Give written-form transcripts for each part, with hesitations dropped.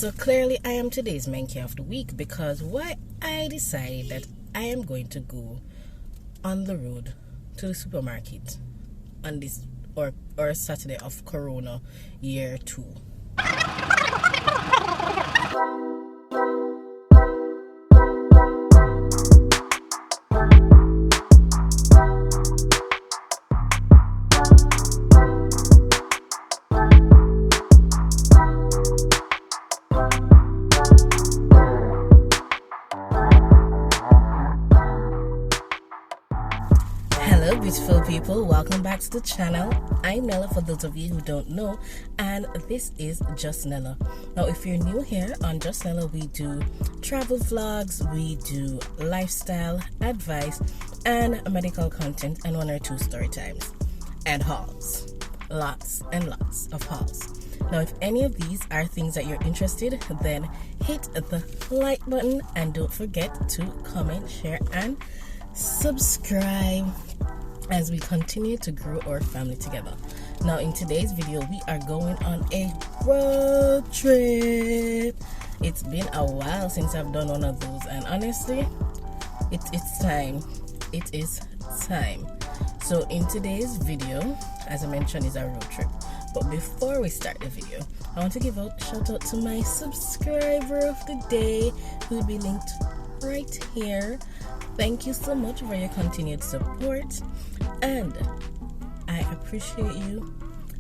So clearly I am today's Menke of the week because why I decided that I am going to go on the road to the supermarket on this or Saturday of Corona year 2. Hello beautiful people, welcome back to the channel. I'm Nella for those of you who don't know, and this is Just Nella. Now if you're new here on Just Nella, we do travel vlogs, we do lifestyle advice and medical content and 1 or 2 story times and hauls. Lots and lots of hauls. Now if any of these are things that you're interested, then hit the like button and don't forget to comment, share and subscribe as we continue to grow our family together. Now in today's video we are going on a road trip. It's been a while since I've done one of those, and honestly it's time. It is time. So in today's video, as I mentioned, is a road trip. But before we start the video, I want to give a shout out to my subscriber of the day who will be linked right here. Thank you so much for your continued support, and I appreciate you.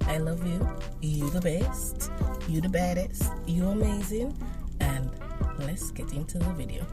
I love you. You the best. You the baddest. You amazing. And let's get into the video.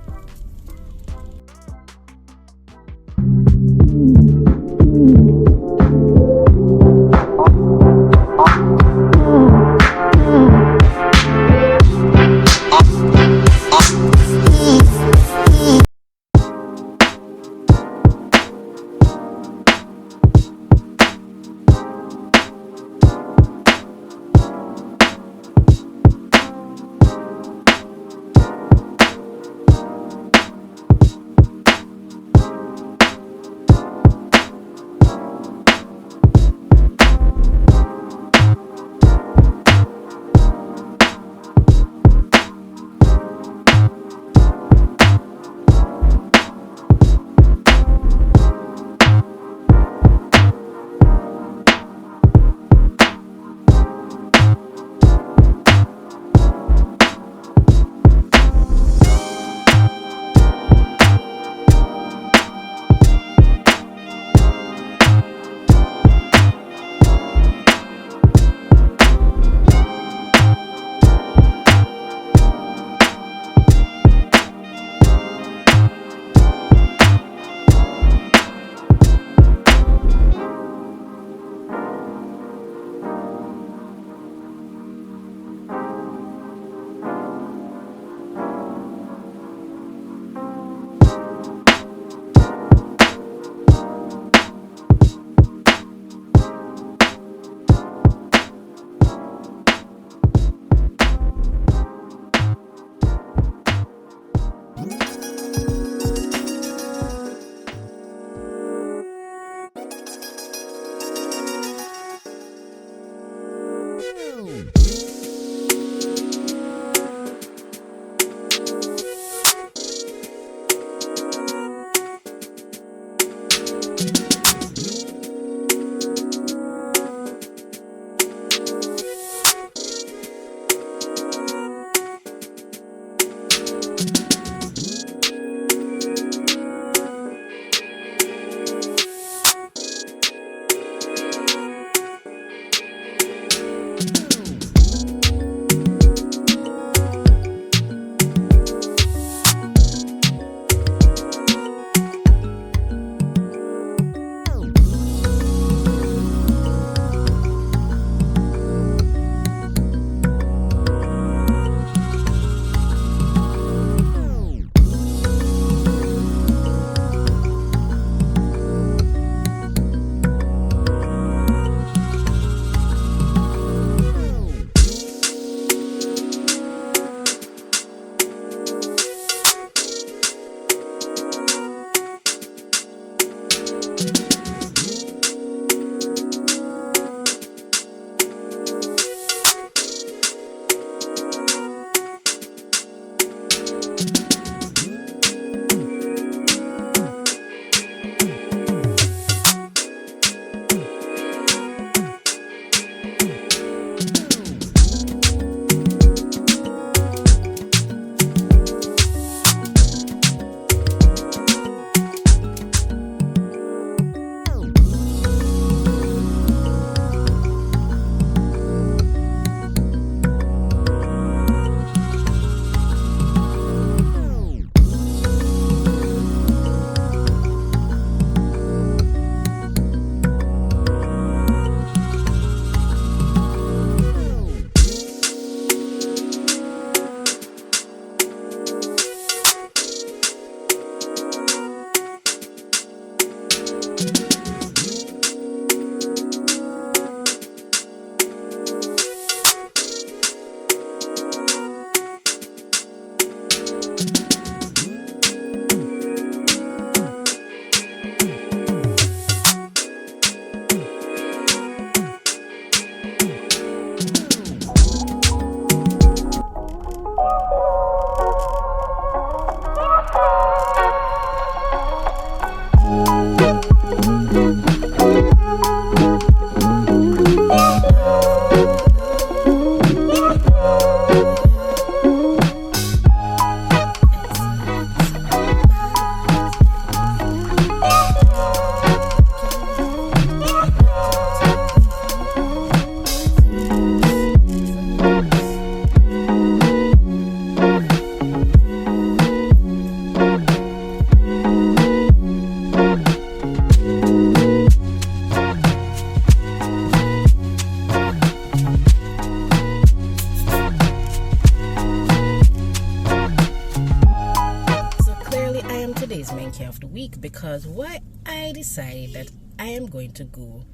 donkey of the week, because why I decided that I am going to go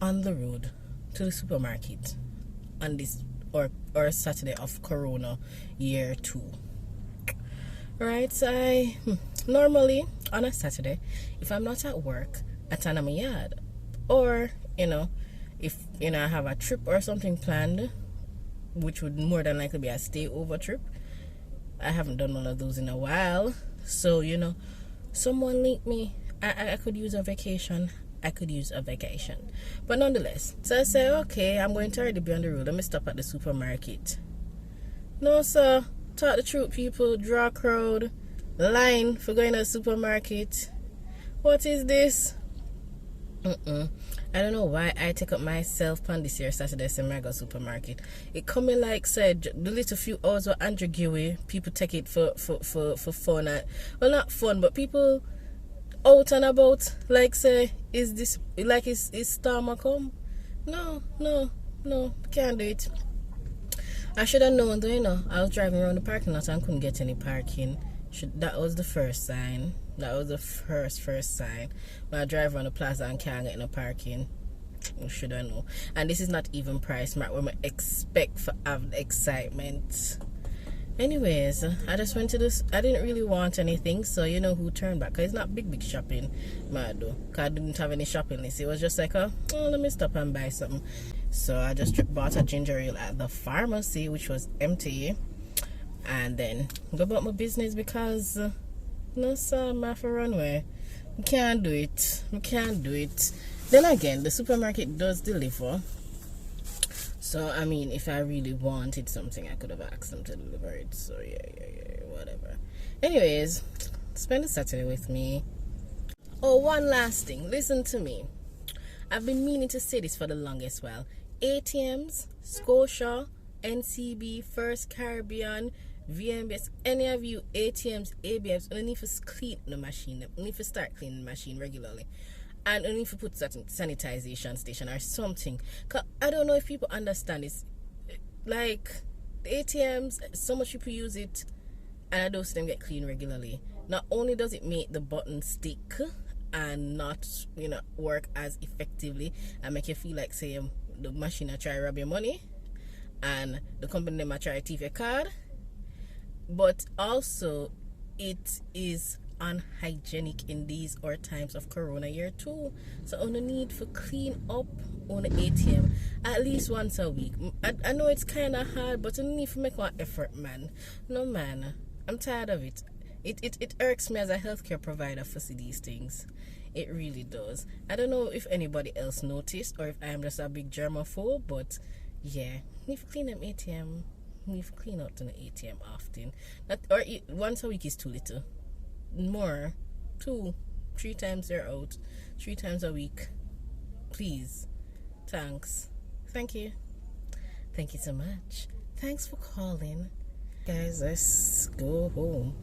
on the road to the supermarket on this or Saturday of Corona year 2. Right, so I normally on a Saturday, if I'm not at work, I turn on my yard, or if I have a trip or something planned, which would more than likely be a stay over trip. I haven't done one of those in a while, so someone linked me. I could use a vacation. But nonetheless, so I say, okay, I'm going to already be on the road. Let me stop at the supermarket. No, sir. Talk the truth, people. Draw crowd. Line for going to the supermarket. What is this? I don't know why I take up myself on this year Saturday Mega supermarket. It coming like said the little few hours with Andrew Giwe, people take it for fun. Well, not fun, but people out and about, like say, is this like is storm a come? No, can't do it. I should have known though, I was driving around the parking lot and couldn't get any parking. That was the first sign. That was the first sign. When I drive around the plaza and can't get no parking, should I know? And this is not even price mark where I expect for have the excitement. Anyways, I just went to this. I didn't really want anything, so who turned back. Cause it's not big shopping, mad though. Cause I didn't have any shopping list. It was just like, let me stop and buy something. So I just bought a ginger ale at the pharmacy, which was empty, and then go about my business because no sir, I have to run away. We can't do it. Then again, the supermarket does deliver. So, I mean, if I really wanted something, I could have asked them to deliver it. So, yeah, whatever. Anyways, spend a Saturday with me. Oh, one last thing. Listen to me. I've been meaning to say this for the longest while. ATMs, Scotia, NCB, First Caribbean, VMBS, any of you ATMs, ABMs, you need to clean the machine. You need to start cleaning the machine regularly. And you need to put certain sanitization station or something. Cause I don't know if people understand this. Like, the ATMs, so much people use it, and I don't see them get clean regularly. Not only does it make the button stick and not, work as effectively and make you feel like, say, the machine I try to rob your money and the company them I try to thief your card, but also it is unhygienic in these or times of Corona year 2. So on the need for clean up on the ATM at least once a week. I know it's kind of hard, but you need to make one effort, man. No, man, I'm tired of it. It irks me as a healthcare provider for see these things. It really does. I don't know if anybody else noticed or if I am just a big germaphobe, but yeah, need to clean them ATM. Need to clean out on the ATM often. Once a week is too little. More, 2-3 times they're out, 3 times a week, please. Thanks. Thank you so much. Thanks for calling, guys. Let's go home.